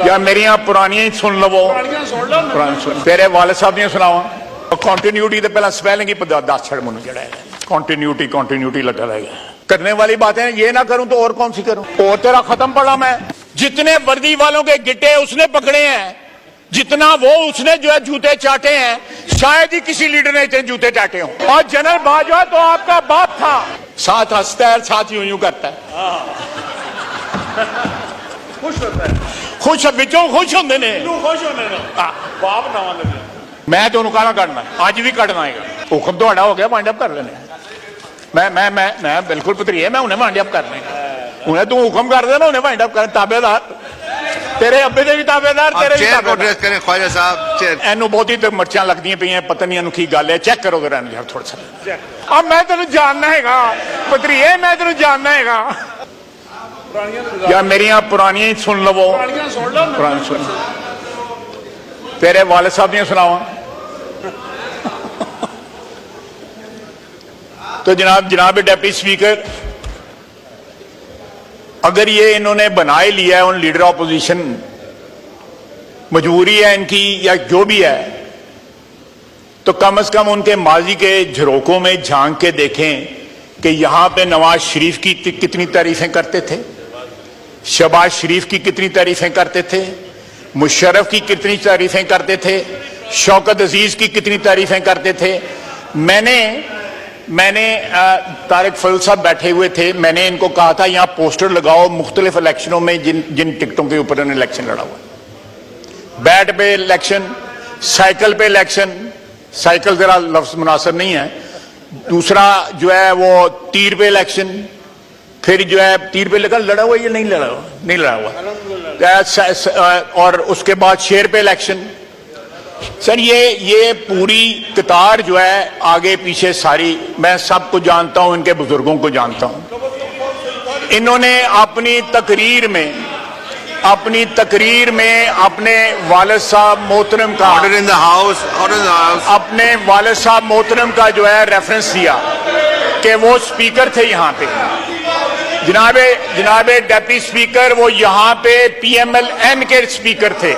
या मेरिया पुरानियां ही सुन लवो, तेरे वाले साहब दियां सुनावा। कॉन्टिन्यूटी तो पहला स्पेलिंग ही 10 छड़ मुझे जड़ा है, कॉन्टिन्यूटी लगा रहेगा। करने वाली बातें ये ना करूं तो और कौन सी करूं। और तेरा खत्म पड़ा मैं। जितने वर्दी वालों के गिट्टे उसने पकड़े हैं, जितना वो उसने जो है जूते चाटे हैं, शायद ही किसी लीडर ने इतने जूते चाटे हों। और जनरल बाजवा तो आपका बाप था, साथ हंसता है, साथ यूं करता है, खुश होता है, खुश बिचों खुश होंगे ने, बाप नवा लगे। मैं तो उन्होंने करना अज भी कटना है। हुक्म तो हो गया, वाइंड अप कर लेने। मैं बिल्कुल पतरी मैं उन्हें वाइंड अप करने, उन्हें तू हुक्म कर देना, उन्हें वाइंड अप कर। ताबेदार तेरे अब्बे दे भी ताबेदार, तेरे भी ताबेदार। ख्वाजा साहब एनू बहुत ही मर्चां लगदियां पईयां, पता नहीं की गल है। चेक करो जरा यार थोड़ा सा। अब मैं तेन जानना हैगा पतरीए, मैं तेन जानना हैगा। या मेरिया पुरानियां ही सुन लवो, पुरानी सुन, तेरे वाले साहब दियां सुनावा। तो जनाब डेप्टी स्पीकर, अगर ये इन्होंने बना ही लिया है, उन लीडर ऑपोजिशन, मजबूरी है इनकी या जो भी है, तो कम से कम उनके माजी के झरोकों में झांक के देखें कि यहां पे नवाज शरीफ की कितनी तारीफें करते थे, शहबाज शरीफ की कितनी तारीफें करते थे, मुशर्रफ की कितनी तारीफें करते थे, शौकत अजीज की कितनी तारीफें करते थे। मैंने तारिक फजल साहब बैठे हुए थे, मैंने इनको कहा था यहां पोस्टर लगाओ मुख्तलिफ इलेक्शनों में जिन टिकटों के ऊपर उन्होंने इलेक्शन लड़ा हुआ। बैट पे इलेक्शन, साइकिल पे इलेक्शन, साइकिल जरा लफ्ज मुनासिब नहीं है, दूसरा जो है वो तीर पे इलेक्शन, फिर जो है तीर पे लेकर लड़ा हुआ, ये नहीं लड़ा हुआ, और उसके बाद शेर पे इलेक्शन। सर ये पूरी कतार जो है आगे पीछे सारी, मैं सबको जानता हूं, इनके बुजुर्गों को जानता हूं। इन्होंने अपनी तकरीर में अपने वालिद साहब मोहतरम का, ऑर्डर इन द हाउस, अपने वालिद साहब मोहतरम का जो है रेफरेंस दिया कि वो स्पीकर थे यहां पे। जनाबे डेप्टी स्पीकर, वो यहां पे PMLN के स्पीकर थे।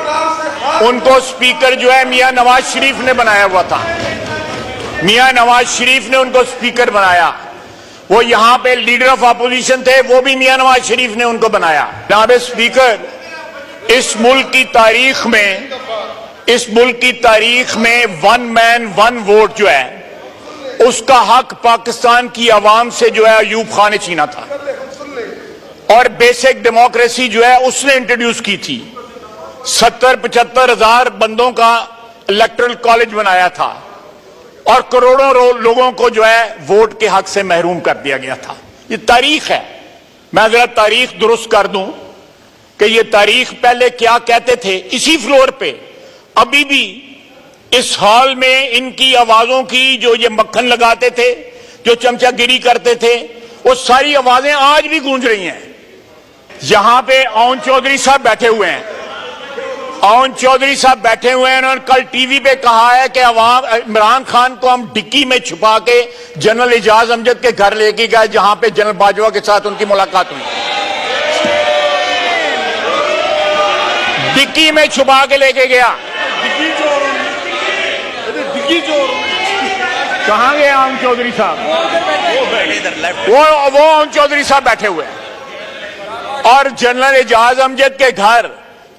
उनको स्पीकर जो है मियां नवाज शरीफ ने बनाया हुआ था, मियां नवाज शरीफ ने उनको स्पीकर बनाया। वो यहां पे लीडर ऑफ अपोजिशन थे, वो भी मियां नवाज शरीफ ने उनको बनाया। जनाबे स्पीकर, इस मुल्क की तारीख में वन मैन वन वोट जो है, उसका हक पाकिस्तान की आवाम से जो है अयूब खान ने छीना था, और बेसिक डेमोक्रेसी जो है उसने इंट्रोड्यूस की थी। 70-75 हजार बंदों का इलेक्टोरल कॉलेज बनाया था, और करोड़ों लोगों को जो है वोट के हक से महरूम कर दिया गया था। ये तारीख है। मैं जरा तारीख दुरुस्त कर दूं कि ये तारीख पहले क्या कहते थे। इसी फ्लोर पे अभी भी इस हॉल में इनकी आवाजों की, जो ये मक्खन लगाते थे, जो चमचागिरी करते थे, वो सारी आवाजें आज भी गूंज रही हैं। यहां पे ओन चौधरी साहब बैठे हुए हैं, उन्होंने कल टीवी पे कहा है कि इमरान खान को हम डिक्की में छुपा के जनरल एजाज अमजद के घर लेके गए, जहां पे जनरल बाजवा के साथ उनकी मुलाकात हुई। डिक्की में छुपा के लेके गया। कहां गए ओन चौधरी साहब? वो ओन चौधरी साहब बैठे हुए हैं। और जनरल एजाज अमजद के घर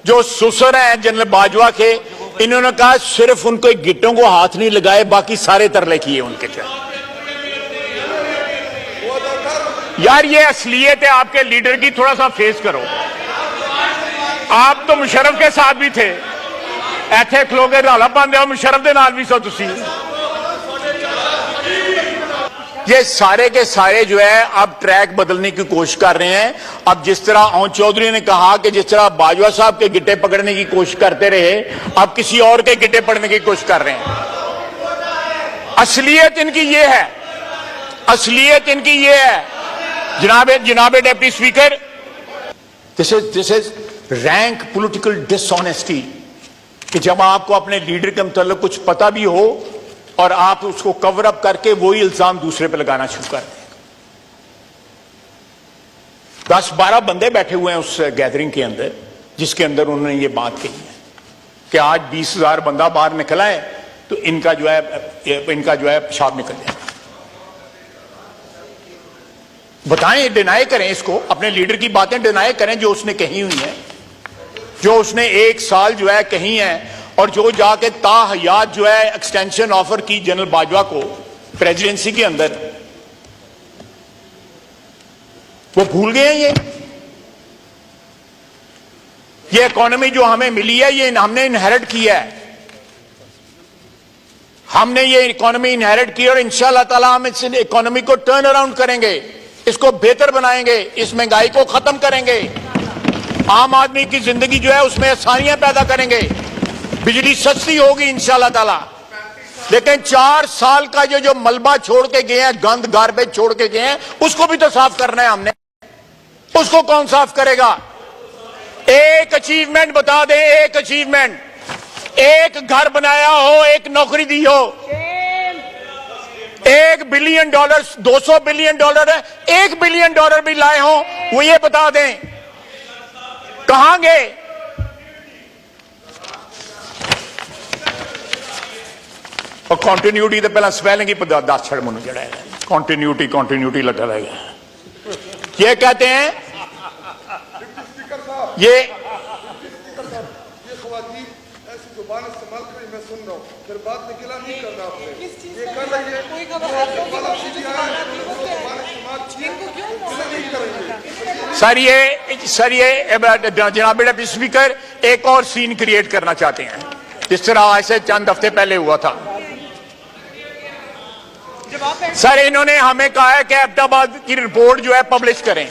जो ससुर हैं जनरल बाजवा के, इन्होंने कहा सिर्फ उनको गिट्टों को हाथ नहीं लगाए, बाकी सारे तरले किए उनके। यार ये असलियत है आपके लीडर की, थोड़ा सा फेस करो। आप तो मुशर्रफ के साथ भी थे, ऐथे खलो के रौला पांदे हो, मुशर्रफ के नाल भी सो तुसी। ये सारे के सारे जो है अब ट्रैक बदलने की कोशिश कर रहे हैं। अब जिस तरह ओन चौधरी ने कहा कि जिस तरह बाजवा साहब के गिट्टे पकड़ने की कोशिश करते रहे, अब किसी और के गिट्टे पकड़ने की कोशिश कर रहे हैं। असलियत इनकी ये है, जनाबे deputy speaker, this is rank political dishonesty, कि जब आपको अपने लीडर के मतलब कुछ पता भी हो और आप उसको कवर अप करके वही इल्जाम दूसरे पे लगाना शुरू कर दें। 10-12 बंदे बैठे हुए हैं उस गैदरिंग के अंदर, जिसके अंदर उन्होंने ये बात कही है कि आज 20,000 बंदा बाहर निकला है तो इनका जो है पेशाब निकल जाए। बताएं, डिनाई करें इसको, अपने लीडर की बातें डिनाई करें जो उसने कही हुई है, जो उसने 1 साल जो है कही है, और जो जाके ताहयात जो है एक्सटेंशन ऑफर की जनरल बाजवा को प्रेसिडेंसी के अंदर, वो भूल गए हैं। ये इकोनॉमी जो हमें मिली है ये हमने इनहेरिट किया है, हमने ये इकोनॉमी इनहेरिट की और इंशाअल्लाह ताला हम इस इकोनॉमी को टर्न अराउंड करेंगे, इसको बेहतर बनाएंगे, इस महंगाई को खत्म करेंगे, आम आदमी की जिंदगी जो है उसमें आसानियां पैदा करेंगे, बिजली सस्ती होगी इंशाअल्लाह ताला। लेकिन 4 साल का जो मलबा छोड़ के गए हैं, गंद गार्बेज छोड़ के गए हैं, उसको भी तो साफ करना है हमने। उसको कौन साफ करेगा? एक अचीवमेंट बता दें, एक अचीवमेंट, एक घर बनाया हो, एक नौकरी दी हो, $1 बिलियन, $200 बिलियन है, $1 बिलियन भी लाए हो, वो ये बता दें कहां गए? और कंटिन्यूटी तो पहला स्पेलिंग ही 10 छड़ मुझे जड़ा है, कंटिन्यूटी लगा रहेगा। ये कहते हैं ये ख्वातीन ऐसी जुबान इस्तेमाल करी, मैं सुन रहा हूँ, फिर बात निकला नहीं करना आपने, ये कर रही है कोई खबर सर ये जनाब डिप्टी स्पीकर एक और सीन क्रिएट करना चाहते हैं, जिस तरह आज से चंद हफ्ते पहले हुआ था। सर इन्होंने हमें कहा है कि एबटाबाद की रिपोर्ट जो है पब्लिश करें,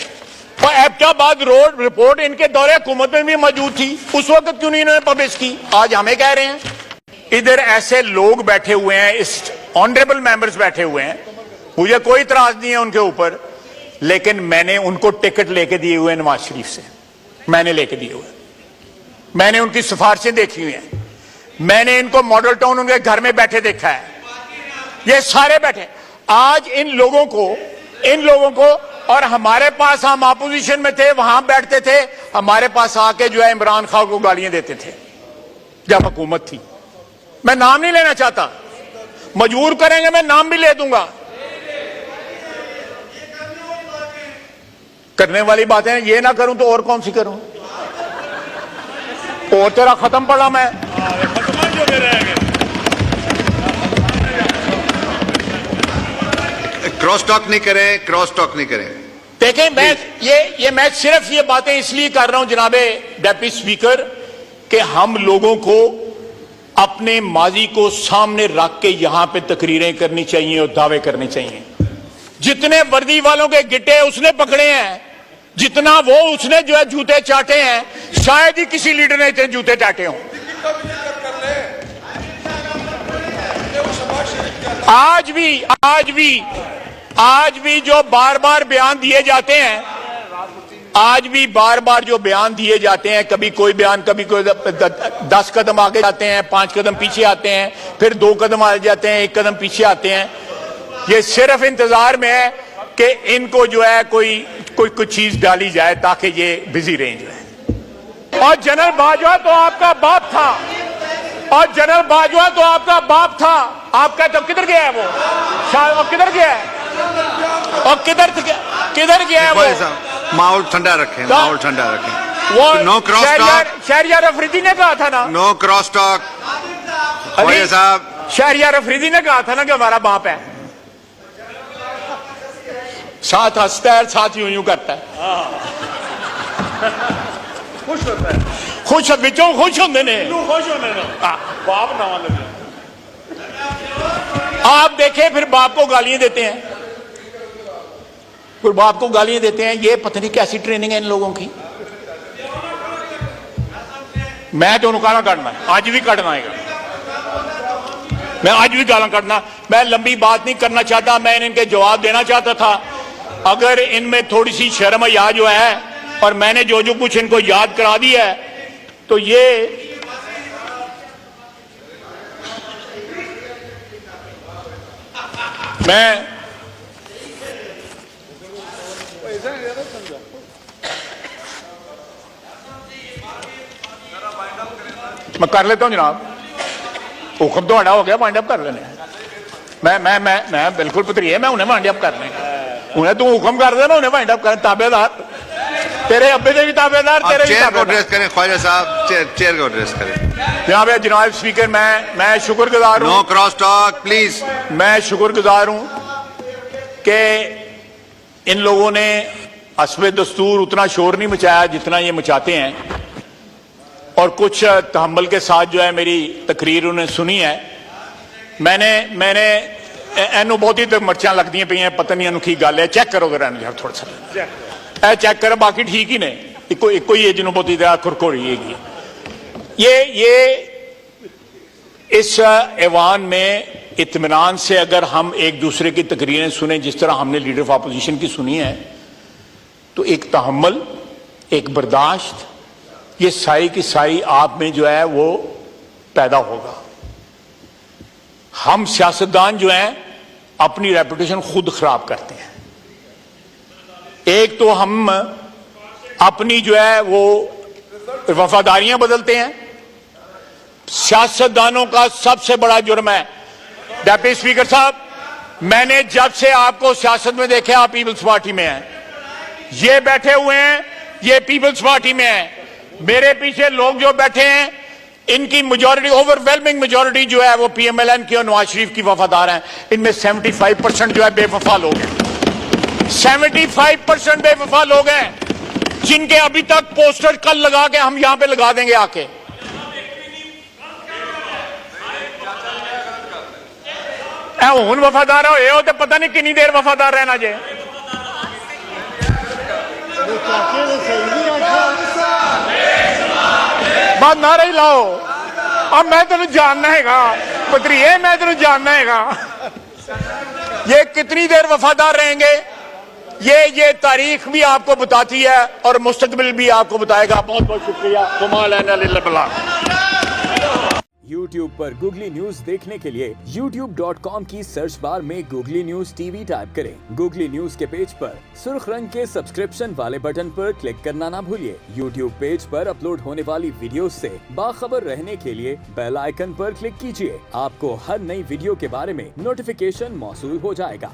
और एबटाबाद रोड रिपोर्ट इनके दौरे हुकूमत में भी मौजूद थी, उस वक्त क्यों नहीं इन्होंने पब्लिश की? आज हमें कह रहे हैं। इधर ऐसे लोग बैठे हुए हैं, इस ऑनरेबल मेंबर्स बैठे हुए हैं, मुझे कोई इतराज नहीं है उनके ऊपर, लेकिन मैंने उनको टिकट लेके दिए हुए नवाज शरीफ से, मैंने लेके दिए हुए, मैंने उनकी सिफारिशें देखी हुई हैं, मैंने इनको मॉडल टाउन उनके घर में बैठे देखा है, ये सारे बैठे। आज इन लोगों को और हमारे पास, हम अपोजिशन में थे, वहां बैठते थे, हमारे पास आके जो है इमरान खान को गालियां देते थे जब हुकूमत थी। मैं नाम नहीं लेना चाहता, मजबूर करेंगे मैं नाम भी ले दूंगा। करने वाली बातें ये ना करूं तो और कौन सी करूं? और तेरा खत्म पड़ा मैं क्रॉस टॉक नहीं करें। देखें, मैं सिर्फ ये बातें इसलिए कर रहा हूं जनाबे डिप्टी स्पीकर कि हम लोगों को अपने माजी को सामने रख के यहां पे तकरीरें करनी चाहिए और दावे करने चाहिए। जितने वर्दी वालों के गिट्टे उसने पकड़े हैं, जितना वो उसने जो है जूते चाटे हैं, शायद ही किसी लीडर ने इतने जूते चाटे हों। आज भी जो बार बार बयान दिए जाते हैं, कभी कोई बयान, कभी कोई 10 कदम आगे जाते हैं, 5 कदम पीछे आते हैं, फिर 2 कदम आगे जाते हैं, 1 कदम पीछे आते हैं। ये सिर्फ इंतजार में है कि इनको जो है कोई चीज डाली जाए ताकि ये बिजी रहें जो है। और जनरल बाजवा तो आपका बाप था, आपका तो किधर गया है वो? शायद किधर गया है? और किधर गया है वो? माहौल ठंडा रखें। वो no cross talk. Shahryar Afridi ने कहा था ना, नो क्रॉस टॉक। साहब, शहरियार अफरीदी ने कहा था ना कि हमारा बाप है। साथ हंसता है, साथ यूं करता है, खुश होता है, खुश बिचों खुश होंगे ने, बाप ना लगे। आप देखें फिर बाप को गालियां देते हैं, ये पता नहीं कैसी ट्रेनिंग है इन लोगों की। मैं तो उनका काटना है, आज भी काटना है, मैं आज भी गाला काटना। मैं लंबी बात नहीं करना चाहता, मैं इनके जवाब देना चाहता था। अगर इनमें थोड़ी सी शर्म या जो है, और मैंने जो कुछ इनको याद करा दिया है, तो ये मैं मैं कर लेता हूं जनाब, हुक्म तो हो गया, वाइंड अप कर लेने। मैं बिल्कुल पतरीए, मैं उन्हें वाइंड अप करने, उन्हें तू हुक्म कर देना, उन्हें वाइंड अप कर। ताबेदार तेरे अब्बे के भी ताबेदार, तेरे भी चेयर को ताबेदार। एड्रेस करें ख्वाजा साहब, चेयर को एड्रेस करें। जनाब स्पीकर, मैं शुक्रगुजार हूं, नो क्रॉस टॉक प्लीज। मैं शुक्रगुजार हूं कि इन लोगों ने हस्बे दस्तूर उतना शोर नहीं मचाया जितना ये मचाते हैं, और कुछ तहम्मुल के साथ जो है मेरी तकरीर उन्हें सुनी है। मैंने एनू बहुत ही तो मर्चा लगती पे, पता नहीं एनू की गल है, चेक करो जरा यार थोड़ा सा चेक करो, बाकी ठीक ही ने, इको ही जिन्होंने बहुत ही खुरखोरी है। ये इस ऐवान में इत्मीनान से अगर हम एक दूसरे की तकरीरें सुने जिस तरह हमने लीडर ऑफ अपोजिशन की सुनी है, तो एक तहम्मुल, एक बर्दाश्त, ये सारी की सारी आप में जो है वो पैदा होगा। हम सियासतदान जो हैं अपनी रेपुटेशन खुद खराब करते हैं। एक तो हम अपनी जो है वो वफादारियां बदलते हैं। सियासतदानों का सबसे बड़ा जुर्म है, डेप्यूटी स्पीकर साहब, मैंने जब से आपको सियासत में देखा, आप पीपल्स पार्टी में हैं, ये बैठे हुए हैं, ये पीपल्स पार्टी में हैं, मेरे पीछे लोग जो बैठे हैं, इनकी मेजॉरिटी, ओवरवेलमिंग मेजॉरिटी जो है वो पीएमएलएन की और नवाज शरीफ की वफादार हैं। इनमें 75% जो है बेवफा लोग हैं, 75% बेवफा लोग हैं जिनके अभी तक पोस्टर कल लगा के हम यहां पे लगा देंगे आके। हुन वफादार हो तो पता नहीं कितनी देर वफादार रहना जे। बात ना रही लाओ, अब मैं तेन जानना हैगा पतरीए, मैं तेन जानना हैगा ये कितनी देर वफादार रहेंगे। ये तारीख भी आपको बताती है और मुस्तकबिल भी आपको बताएगा। बहुत बहुत शुक्रिया। YouTube पर गूगली न्यूज देखने के लिए youtube.com की सर्च बार में गूगली न्यूज टीवी टाइप करें। गूगली न्यूज के पेज पर सुर्ख रंग के सब्सक्रिप्शन वाले बटन पर क्लिक करना ना भूलिए। YouTube पेज पर अपलोड होने वाली वीडियो से बाखबर रहने के लिए बेल आइकन पर क्लिक कीजिए। आपको हर नई वीडियो के बारे में नोटिफिकेशन मौसूल हो जाएगा।